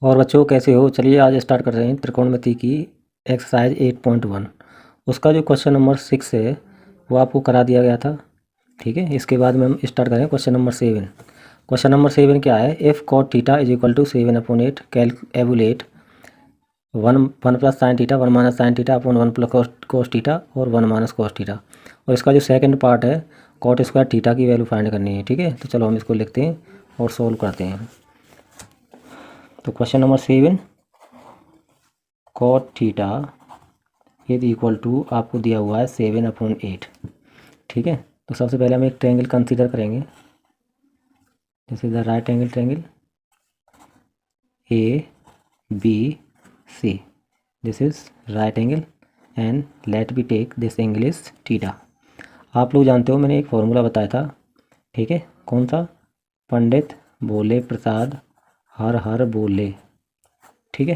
और बच्चों कैसे हो? चलिए आज स्टार्ट कर रहे हैं त्रिकोणमिति की एक्सरसाइज 8.1। उसका जो क्वेश्चन नंबर 6 है वो आपको करा दिया गया था। ठीक है, इसके बाद में हम स्टार्ट करें क्वेश्चन नंबर 7। क्वेश्चन नंबर 7 क्या है? If cot theta is equal to 7/8 evaluate 1 plus sine theta 1 minus sine theta upon 1 plus cos theta और 1 माइनस कोस थीटा। और इसका जो सेकंड पार्ट है कॉट स्क्वायर थीटा की वैल्यू फाइंड करनी है। ठीक है, तो चलो हम इसको लिखते हैं और सोल्व करते हैं। तो question number 7, cot theta is equal to आपको दिया हुआ है 7/8। ठीक है, तो सबसे पहले हम एक ट्रायंगल कंसीडर करेंगे। This is the right angle triangle A B C. This is right angle and let be take this angle is theta. आप लोग जानते हो मैंने एक फॉर्मूला बताया था। ठीक है, कौन सा? पंडित भोले प्रसाद हर हर बोले। ठीक है,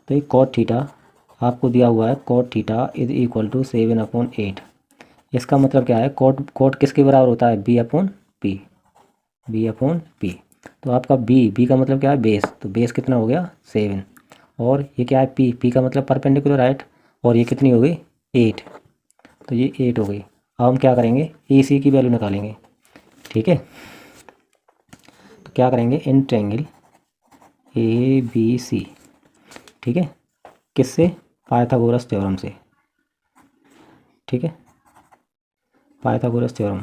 तो ये कॉट थीटा आपको दिया हुआ है। Cot theta is equal to 7/8। इसका मतलब क्या है? कॉट कॉट किसके बराबर होता है? B upon P. B upon P. तो आपका बी का मतलब क्या है? बेस। तो बेस कितना हो गया? 7। और ये क्या है? पी का मतलब परपेंडिकुलर राइट। और ये कितनी हो गई? 8। तो ये 8 हो गई। अब हम क्या करेंगे? ए सी की वैल्यू निकालेंगे। ठीक है, तो क्या करेंगे? In triangle A B C. ठीक है, किससे? पाइथागोरस थ्योरम से। ठीक है, पाइथागोरस थ्योरम।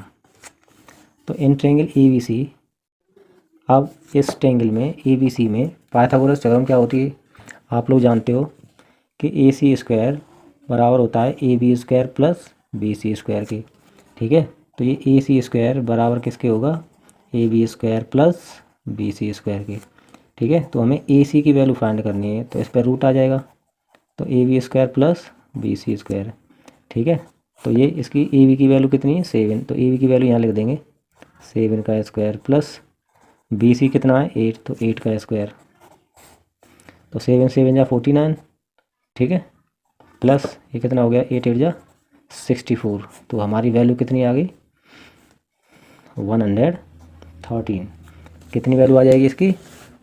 तो इन ट्रायंगल ए बी सी, अब इस ट्रायंगल में ए बी सी में पाइथागोरस थ्योरम क्या होती है? आप लोग जानते हो कि ए सी स्क्वायर बराबर होता है A B square plus B C square के। ठीक है, तो ये ए सी स्क्वायर बराबर किसके होगा? A B square plus B C square के। ठीक है, तो हमें ए सी की वैल्यू फाइंड करनी है, तो इस पर रूट आ जाएगा। तो A B square plus B C square. ठीक है, तो ये इसकी ए बी की वैल्यू कितनी है? 7। तो ए बी की वैल्यू यहाँ लिख देंगे 7 का स्क्वायर प्लस बी सी कितना है? 8। तो 8 का स्क्वायर। तो 7 7 जा 49। ठीक है, प्लस ये कितना हो गया? 8 8 जा 64। तो हमारी वैल्यू कितनी आ गई? 113। कितनी वैल्यू आ जाएगी इसकी?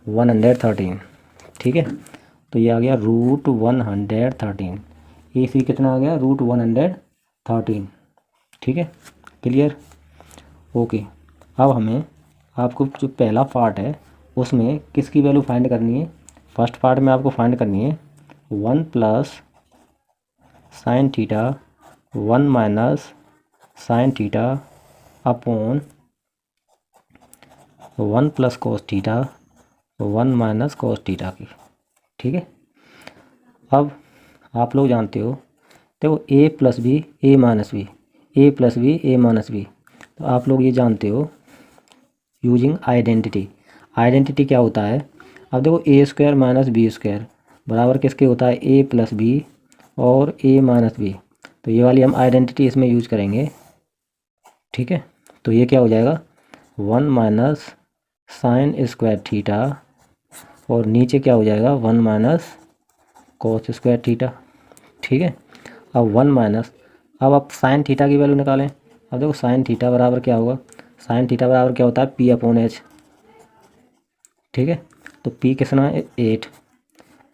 113। ठीक है, तो ये आ गया रूट 113। ए सी कितना आ गया? रूट 113। ठीक है, क्लियर? ओके। अब हमें आपको जो पहला पार्ट है उसमें किसकी वैल्यू फाइंड करनी है? फर्स्ट पार्ट में आपको फाइंड करनी है 1 plus sine theta 1 minus sine theta upon 1 plus cos theta 1 minus cos theta की। ठीक है, अब आप लोग जानते हो देखो ए प्लस बी ए माइनस बी, ए प्लस बी ए माइनस बी। तो आप लोग ये जानते हो यूजिंग आइडेंटिटी। आइडेंटिटी क्या होता है? अब देखो ए स्क्वायर माइनस बी स्क्वायर बराबर किसके होता है? ए प्लस बी और ए माइनस बी। तो ये वाली हम आइडेंटिटी इसमें यूज करेंगे। ठीक है, तो ये क्या हो जाएगा? 1 माइनस साइन स्क्वायर थीटा और नीचे क्या हो जाएगा? 1 माइनस कोस स्क्वायर थीटा। ठीक है, अब 1 माइनस, अब आप साइन थीटा की वैल्यू निकालें। अब देखो साइन थीटा बराबर क्या होगा? साइन थीटा बराबर क्या होता है? P upon H. ठीक है, तो पी कितना है? 8।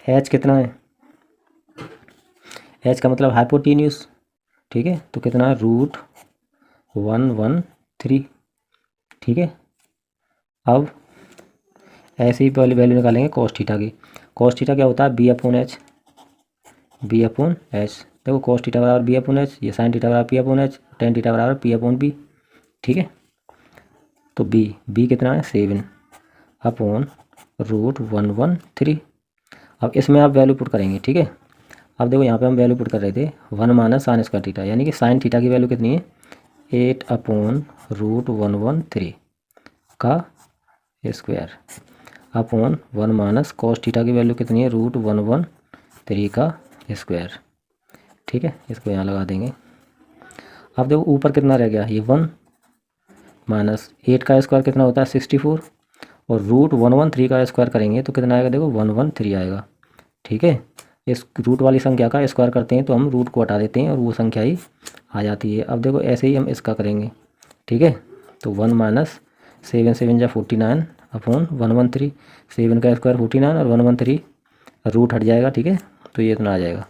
एच कितना है? एच का मतलब हाइपोटेन्यूस। ठीक है, तो कितना है? रूट 113। ठीक है, अब ऐसे ही पहले वैल्यू निकालेंगे कॉस थीटा की। कॉस थीटा क्या होता है? B upon H. B upon H. देखो कॉस थीटा बराबर बी अपॉन एच, ये साइन थीटा बराबर P upon H, tan theta बराबर पी अपॉन बी। ठीक है, तो बी कितना है? 7 अपॉन रूट 113। अब इसमें आप वैल्यू पुट करेंगे। ठीक है, अब देखो यहाँ पे हम वैल्यू पुट कर रहे थे 1 माइनस साइन स्क्वायर थीटा, यानी कि साइन थीटा की वैल्यू कितनी है? 8 अपॉन रूट 113 का square upon 1 minus cos theta की वैल्यू कितनी है? रूट 113 का स्क्वायर। ठीक है, इसको यहाँ लगा देंगे। अब देखो ऊपर कितना रह गया? ये 1 माइनस 8 का स्क्वायर कितना होता है? 64। और रूट 113 का स्क्वायर करेंगे तो कितना आएगा? देखो 113 आएगा। ठीक है, इस रूट वाली संख्या का स्क्वायर करते हैं तो हम रूट को हटा देते हैं और वो संख्या ही आ जाती है। अब देखो ऐसे ही हम इसका करेंगे। ठीक है, तो 1 माइनस 7 7 जा 49 अपॉन 113, 7 का स्क्वायर 49 और 113 रूट हट जाएगा, ठीक है, तो ये इतना आ जाएगा।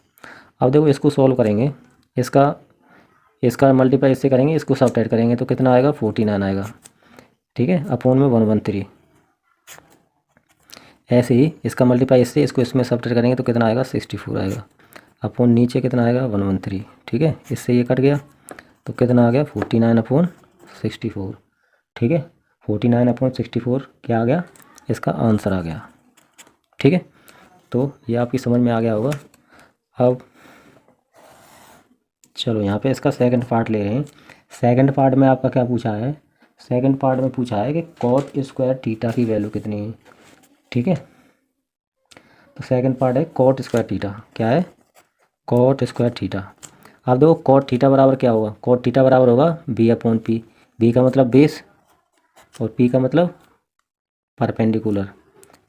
अब देखो इसको सॉल्व करेंगे, इसका मल्टीप्लाई इससे करेंगे, इसको सब्ट्रैक्ट करेंगे तो कितना आएगा 49 आएगा, ठीक है, अपॉन में 113। ऐसे ही इसका मल्टीप्लाई इससे, इसको इसमें सब्ट्रैक्ट करेंगे तो कितना आएगा 64 आएगा, अपॉन नीचे कितना आएगा 113, ठीक है, इससे ये कट गया तो कितना आ गया 49 अपॉन 64, ठीक है, 49 अपॉन 64 क्या आ गया, इसका आंसर आ गया, ठीक है। तो ये आपकी समझ में आ गया होगा। अब चलो यहाँ पे इसका सेकंड पार्ट ले रहे हैं। सेकंड पार्ट में आपका क्या पूछा है, सेकंड पार्ट में पूछा है कि कॉट स्क्वायर थीटा की वैल्यू कितनी है, ठीक है। तो सेकंड पार्ट है कॉट स्क्वायर थीटा, क्या है कॉट स्क्वायर थीटा। अब देखो कॉट थीटा बराबर क्या होगा, कॉट थीटा बराबर होगा बी अपॉन पी, बी का मतलब बेस और पी का मतलब परपेंडिकुलर,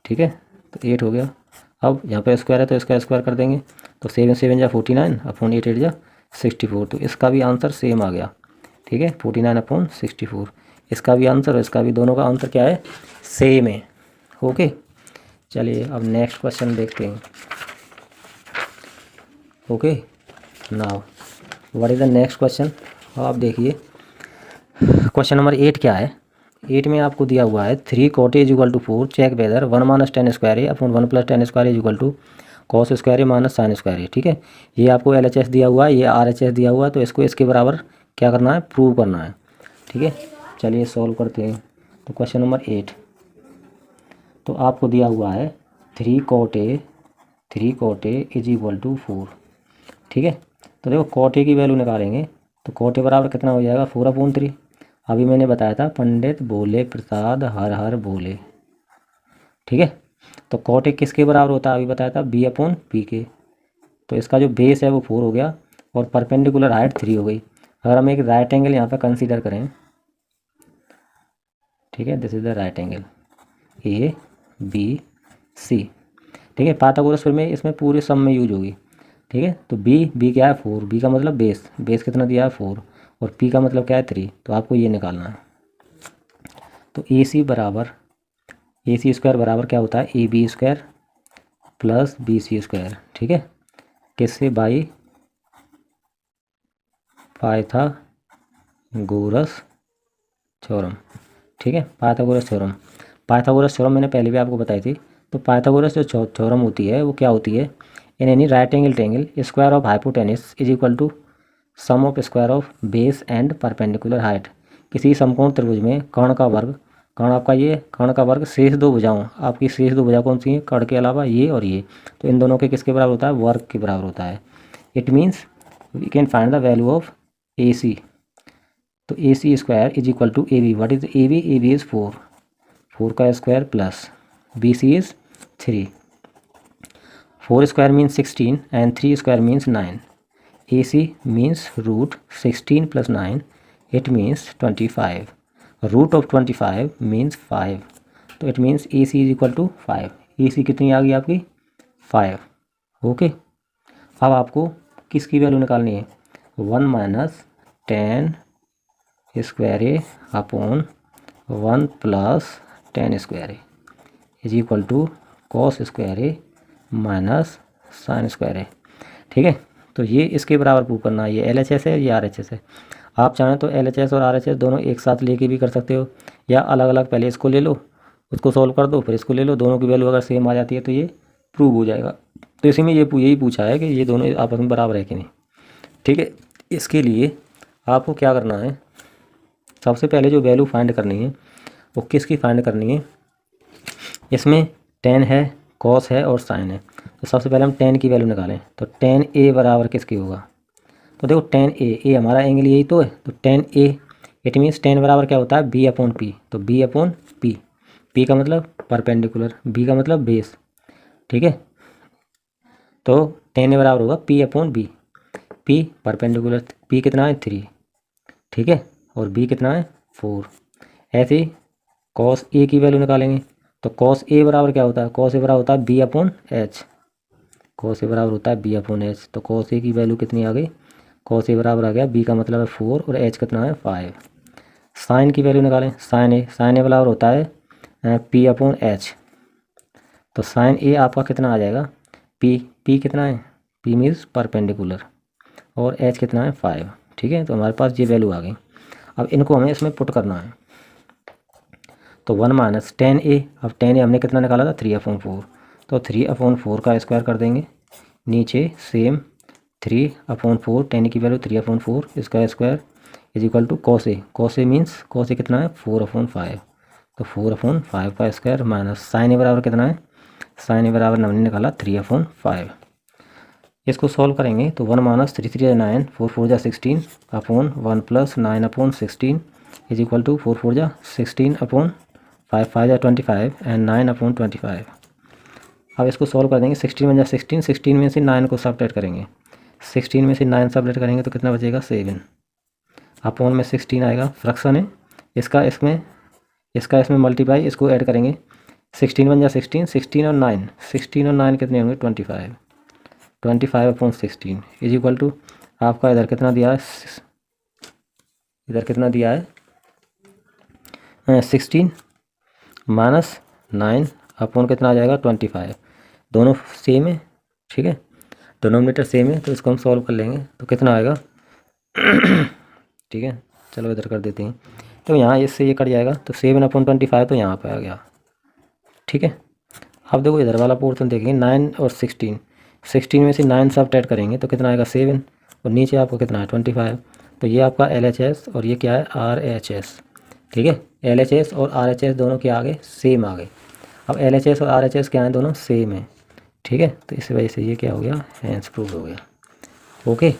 ठीक है, तो 8 हो गया। अब यहाँ पे स्क्वायर है तो इसका स्क्वायर कर देंगे, तो 7 7 जा 49 अपॉन 8 8 जा 64, तो इसका भी आंसर सेम आ गया, ठीक है, 49 अपॉन 64, इसका भी आंसर और इसका भी, दोनों का आंसर क्या है सेम है, ओके। चलिए अब नेक्स्ट क्वेश्चन देखते हैं, okay. Now what is the next question, आप देखिए क्वेश्चन नंबर 8 क्या है। 8 में आपको दिया हुआ है 3 cot a equal to 4, check whether 1 minus 10 square A upon 1 plus 10 square equal to cos square A minus sine square A, ठीक है। ये आपको LHS दिया हुआ है, ये RHS दिया हुआ है, तो इसको इसके बराबर क्या करना है, प्रूव करना है, ठीक है। चलिए सॉल्व करते हैं। तो क्वेश्चन नंबर 8, तो आपको दिया हुआ है 3 cot a is equal to 4, ठीक है। तो देखो cot a की वैल्यू निकालेंगे तो cot a बराबर कितना हो जाएगा 4/3। अभी मैंने बताया था पंडित बोले प्रसाद हर हर बोले, ठीक है। तो cot a किसके बराबर होता है, अभी बताया था b अपॉन p के, तो इसका जो बेस है वो 4 हो गया और परपेंडिकुलर हाइट 3 हो गई। अगर हम एक राइट एंगल यहाँ पे कंसीडर करें, ठीक है, this is the right angle ABC, ठीक है, पाइथागोरस में इसमें पूरे सम में यूज होगी, ठीक है। तो बी क्या है 4, बी का मतलब बेस कितना दिया है 4 और पी का मतलब क्या है 3, तो आपको ये निकालना है। तो AC स्क्वायर बराबर क्या होता है AB square plus BC square, ठीक है, किससे बाई पाइथागोरस थ्योरम, ठीक है, पाइथागोरस थ्योरम मैंने पहले भी आपको बताई थी। तो पाइथागोरस जो थ्योरम होती है वो क्या होती है, in any right angle triangle square of hypotenuse is equal to sum of square of base and perpendicular height. किसी समकोण त्रिभुज में कर्ण का वर्ग, कर्ण का वर्ग शेष दो भुजाओं, आपकी शेष दो भुजा कौन सी है, कर्ण के अलावा ये और ये, तो इन दोनों के किसके बराबर होता है, वर्ग के बराबर होता है। It means we can find the value of AC। तो AC square is equal to AB, what is AB is 4 का square plus BC is 3, 4 square means 16 and 3 square means 9, AC means root 16 plus 9, it means 25, root of 25 means 5, तो it means AC is equal to 5, AC कितनी आ गई आपकी 5, okay. अब आपको किसकी value निकालनी है, 1 minus 10 square A upon 1 plus 10 square A is equal to cos square A minus sine square A, ठीक है। तो ये इसके बराबर प्रूव करना है, ये LHS है, ये RHS है। आप चाहें तो LHS और RHS दोनों एक साथ लेके भी कर सकते हो, या अलग अलग, पहले इसको ले लो उसको सॉल्व कर दो फिर इसको ले लो, दोनों की वैल्यू अगर सेम आ जाती है तो ये प्रूव हो जाएगा। तो इसी में यही पूछा है कि ये दोनों आपस में बराबर है कि नहीं, ठीक है। इसके लिए आपको क्या करना है, सबसे पहले जो वैल्यू फाइंड करनी है वो किसकी फाइंड करनी है, इसमें tan है, cos है और sin है। तो सबसे पहले हम tan की वैल्यू निकालें, तो tan A बराबर किसकी होगा, तो देखो tan A हमारा एंगल यही तो है, तो tan A it means tan बराबर क्या होता है B अपॉन P, तो B अपॉन P, P का मतलब परपेंडिकुलर, B का मतलब बेस, ठीक है। तो tan A बराबर होगा P upon B, P perpendicular, P कितना है 3, ठीक है, और B कितना है 4। ऐसे ही cos A की वैल्यू निकालेंगे, तो cos A बराबर क्या होता है, cos A बराबर होता है B upon H, cos A बराबर होता है B अपॉन H। तो cos A की वैल्यू कितनी आ गई, cos A बराबर आ गया B का मतलब है 4 और H कितना है 5। साइन की वैल्यू निकालें, साइन A बराबर होता है पी अपॉन एच। तो साइन ए आपका कितना आ जाएगा, पी कितना है, पी मीन्स परपेंडिकुलर, और एच कितना है 5। ठीक है, तो हमारे पास ये वैल्यू आ गई। अब इनको हमें इसमें पुट करना है। तो 1 माइनस टेन ए, अब टेन ए हमने कितना निकाला था 3/4, तो 3/4 का स्क्वायर कर देंगे, नीचे सेम 3/4, टेन की वैल्यू 3/4, इसका square is equal to cos A. Cos A means cos A कितना है 4/5, तो 4/5 का स्क्वायर माइनस साइन ए बराबर कितना है, साइन ए बराबर हमने निकाला 3/5। इसको सॉल्व करेंगे तो 1 माइनस 3 3 9, 4 4 जा 16 अपॉन 1 प्लस 9/16 इज इक्वल टू 4 4 जा 16 अपॉन 5 5 जा 25 एंड 9/25। अब इसको सॉल्व कर देंगे, 16 में जा 16, 16 में से 9 को सब्ट्रैक्ट करेंगे, 16 में से 9 सब्ट्रैक्ट करेंगे तो कितना बचेगा 7, अपॉन में 16 आएगा, फ्रैक्शन है इसका इसमें मल्टीप्लाई, इसको ऐड करेंगे, 16 1 जा 16, 16 और 9, 16 और 9 कितने होंगे 25, 25/16 इज इक्वल टू आपका इधर कितना दिया है, इधर कितना दिया है 16 माइनस 9 अपॉन कितना आ जाएगा 25, दोनों सेम है। ठीक है, डिनोमिनेटर सेम है, तो इसको हम सॉल्व कर लेंगे तो कितना आएगा ठीक है, चलो इधर कर देते हैं, तो यहाँ इससे ये कट जाएगा, तो 7/25 तो यहाँ पे आ गया। ठीक है, अब देखो इधर वाला पोर्शन देखेंगे, 9 और 16, 16 में से 9 सब्ट्रैक्ट करेंगे तो कितना आएगा 7, और नीचे आपको कितना है 25, तो ये आपका LHS और ये क्या है RHS। ठीक है, LHS और RHS दोनों क्या आ गए, सेम आ गए। अब LHS और RHS क्या है, दोनों सेम है। ठीक है, तो इस वजह से ये क्या हो गया, हैंस प्रूव हो गया। ओके,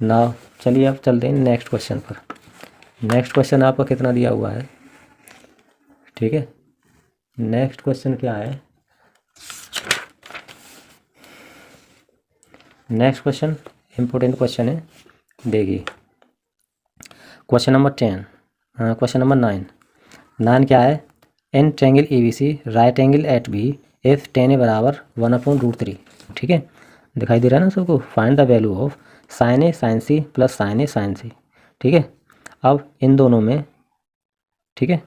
ना चलिए अब चलते हैं नेक्स्ट क्वेश्चन पर। नेक्स्ट क्वेश्चन आपका कितना दिया हुआ है। ठीक है, नेक्स्ट क्वेश्चन क्या है, नेक्स्ट क्वेश्चन इम्पोर्टेंट क्वेश्चन है, देखिए क्वेश्चन नंबर 10, क्वेश्चन नंबर 9 क्या है, in triangle ABC right angle at B if tan A बराबर 1/√3। ठीक है, दिखाई दे रहा है ना सबको, find the value of sine A sine C plus sine A sine C. ठीक है, अब इन दोनों में, ठीक है,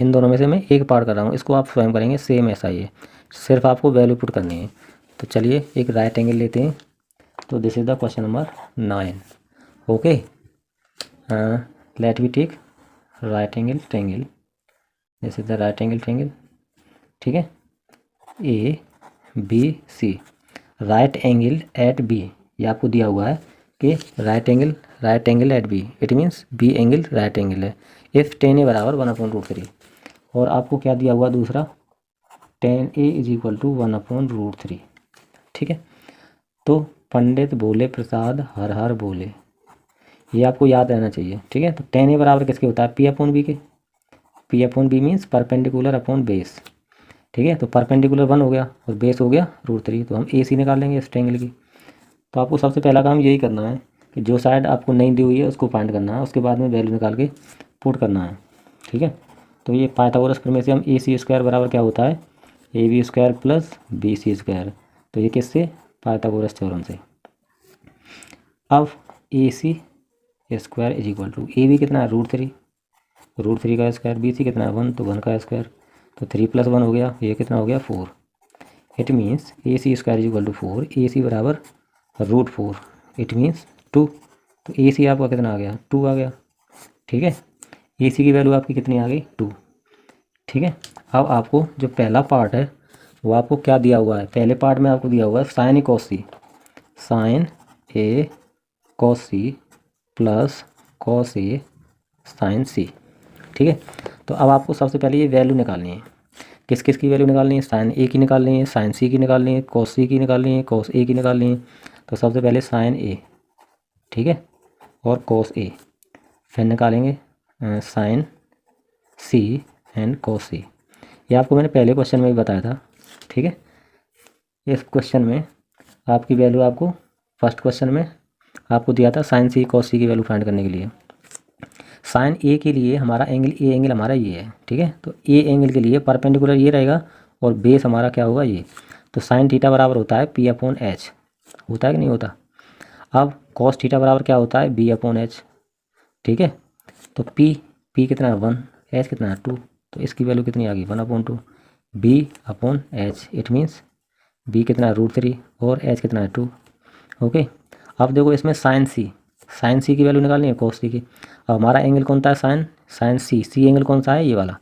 इन दोनों में से मैं एक पार्ट कर रहा हूँ, इसको आप स्वयं करेंगे, सेम ऐसा ही है, सिर्फ आपको वैल्यू पुट करनी है। तो चलिए एक राइट एंगल लेते हैं, तो this is the question number 9। Okay, let we take right angle triangle, this is the right angle triangle. ठीक है, ABC right angle at B, ये आपको दिया हुआ है कि right angle at B, it means B angle right angle है if tan A बराबर 1/√3। और आपको क्या दिया हुआ दूसरा, tan A is equal to 1/√3। ठीक है, तो पंडित बोले प्रसाद हर हर बोले, ये आपको याद रहना चाहिए। ठीक है, तो टेन ए बराबर किसके होता है, P/B के, P/B means perpendicular upon base. ठीक है, तो परपेंडिकुलर 1 हो गया और बेस हो गया √3, तो हम AC निकाल लेंगे इस ट्रायंगल की। तो आपको सबसे पहला काम यही करना है कि जो साइड आपको नहीं दी हुई है उसको फाइंड करना है, उसके बाद में वैल्यू निकाल के पुट करना है। ठीक है, तो ये पाइथागोरस प्रमेय से हम AC² बराबर क्या होता है, AB² प्लस BC², तो ये किससे, पाइथागोरस थ्योरम से। अब AC² is equal to AB कितना है √3 का स्क्वायर, BC कितना है 1, तो 1 का स्क्वायर, तो 3 + 1 हो गया, ये कितना हो गया 4। It means AC² is equal to 4, AC बराबर √4, इट मीन्स 2, तो AC आपका कितना आ गया 2 आ गया। ठीक है, AC की वैल्यू आपकी कितनी आ गई 2। ठीक है, अब आपको जो पहला पार्ट है वो आपको क्या दिया हुआ है, पहले पार्ट में आपको दिया हुआ है sign A cos C, sign A cos C plus cos A sine C. ठीक है, तो अब आपको सबसे पहले ये वैल्यू निकालनी है, किस किस की वैल्यू निकालनी है, साइन ए की निकालनी है, साइन सी की निकालनी है, कॉस सी की निकालनी है, कॉस ए की निकालनी है। तो सबसे पहले साइन ए, ठीक है, और कॉस ए, फिर निकालेंगे साइन सी एंड कॉस सी। ये आपको मैंने पहले क्वेश्चन में भी बताया था। ठीक है, इस क्वेश्चन में आपकी वैल्यू आपको फर्स्ट क्वेश्चन में आपको दिया था साइन सी कॉस सी की वैल्यू फाइंड करने के लिए। साइन ए के लिए हमारा एंगल, ए एंगल हमारा ये है। ठीक है, तो ए एंगल के लिए परपेंडिकुलर ये रहेगा और बेस हमारा क्या होगा ये, तो साइन थीटा बराबर होता है P/H, होता है कि नहीं होता। अब कॉस थीटा बराबर क्या होता है B/H। ठीक है, तो P कितना है 1, H कितना है 2, तो इसकी वैल्यू कितनी आ गई 1/2 B upon H. It means B कितना है √3 और एच कितना है 2। ओके, अब देखो इसमें साइन सी की वैल्यू निकालनी है कॉस सी की। अब हमारा एंगल कौन सा है साइन सी एंगल कौन सा है ये वाला।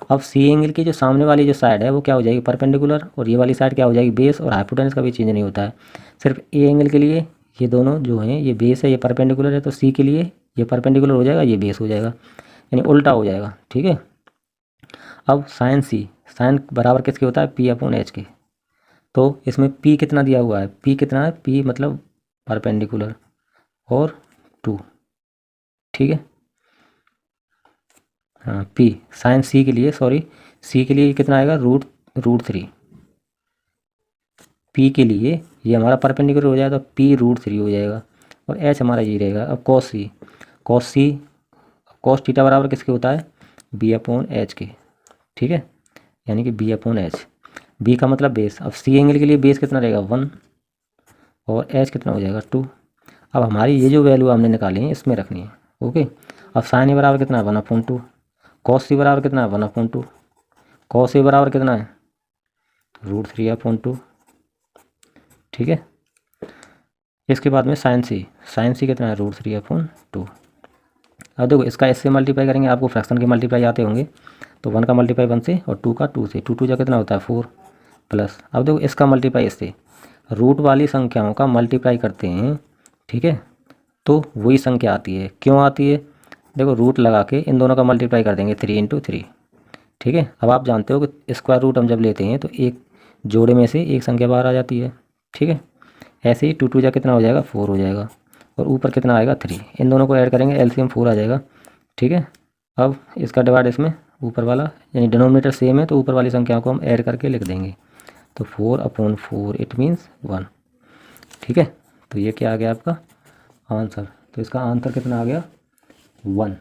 अब सी एंगल की जो सामने वाली जो साइड है वो क्या हो जाएगी परपेंडिकुलर, और ये वाली साइड क्या हो जाएगी बेस, और हाइपोटेनस का भी चेंज नहीं होता है। सिर्फ ए एंगल के लिए ये दोनों जो हैं ये बेस है ये परपेंडिकुलर है, तो सी के लिए ये परपेंडिकुलर हो जाएगा ये बेस हो जाएगा, यानी उल्टा हो जाएगा। ठीक है, अब साइन बराबर किसके होता है पी अपॉन एच के। तो इसमें पी कितना दिया हुआ है, पी कितना है, पी मतलब परपेंडिकुलर और 2। ठीक है, हाँ पी साइन सी के लिए सी के लिए कितना आएगा √3। पी के लिए ये हमारा परपेंडिकुलर हो जाएगा तो पी √3 हो जाएगा, और एच हमारा ये रहेगा। अब कॉस थीटा बराबर किसके होता है बी अपॉन एच के। ठीक है, यानी कि बी अपॉन एच, बी का मतलब बेस। अब सी एंगल के लिए बेस कितना रहेगा 1 और एच कितना हो जाएगा 2। अब हमारी ये जो वैल्यू हमने निकाली है इसमें रखनी है। ओके, अब साइन ए बराबर कितना है 1/2, कॉस सी बराबर कितना है 1/2, कॉस ए बराबर कितना है √3/2। ठीक है, इसके बाद में साइन सी कितना है √3/2। अब देखो इसका इससे मल्टीप्लाई करेंगे, आपको फ्रैक्शन के मल्टीप्लाई आते होंगे, तो 1 का मल्टीप्लाई 1 से और 2 का 2 से, 2 जा कितना होता है 4 प्लस। अब देखो इसका मल्टीप्लाई इससे, रूट वाली संख्याओं का मल्टीप्लाई करते हैं। ठीक है, तो वही संख्या आती है। क्यों आती है, देखो रूट लगा के इन दोनों का मल्टीप्लाई कर देंगे 3 × 3। ठीक है, अब आप जानते हो कि स्क्वायर रूट हम जब लेते हैं तो एक जोड़े में से एक संख्या बाहर आ जाती है। ठीक है, ऐसे ही 2 जा कितना हो जाएगा 4 हो जाएगा, और ऊपर कितना आएगा 3। इन दोनों को ऐड करेंगे एलसीएम 4 आ जाएगा। ठीक है, अब इसका डिवाइड इसमें ऊपर वाला, यानी डिनोमिनेटर सेम है तो ऊपर वाली संख्याओं को हम ऐड करके लिख देंगे, तो 4/4 इट मीन्स 1। ठीक है, तो ये क्या आ गया आपका आंसर। तो इसका आंसर कितना आ गया 1।